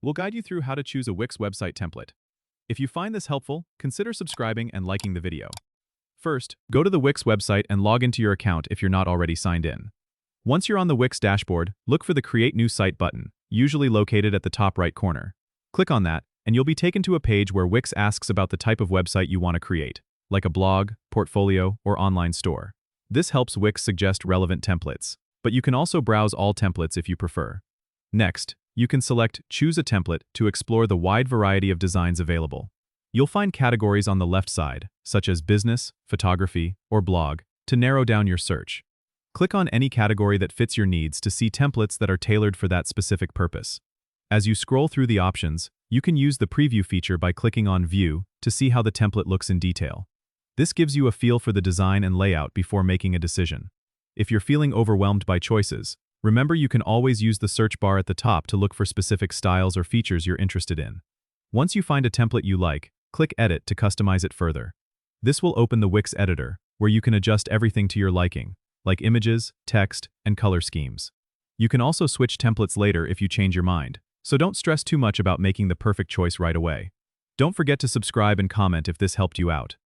we'll guide you through how to choose a Wix website template. If you find this helpful, consider subscribing and liking the video. First, go to the Wix website and log into your account if you're not already signed in. Once you're on the Wix dashboard, look for the Create New Site button, usually located at the top right corner. Click on that, and you'll be taken to a page where Wix asks about the type of website you want to create, like a blog, portfolio, or online store. This helps Wix suggest relevant templates, but you can also browse all templates if you prefer. Next, you can select Choose a Template to explore the wide variety of designs available. You'll find categories on the left side, such as business, photography, or blog, to narrow down your search. Click on any category that fits your needs to see templates that are tailored for that specific purpose. As you scroll through the options, you can use the preview feature by clicking on View to see how the template looks in detail. This gives you a feel for the design and layout before making a decision. If you're feeling overwhelmed by choices, remember you can always use the search bar at the top to look for specific styles or features you're interested in. Once you find a template you like, click Edit to customize it further. This will open the Wix editor, where you can adjust everything to your liking, like images, text, and color schemes. You can also switch templates later if you change your mind, so don't stress too much about making the perfect choice right away. Don't forget to subscribe and comment if this helped you out.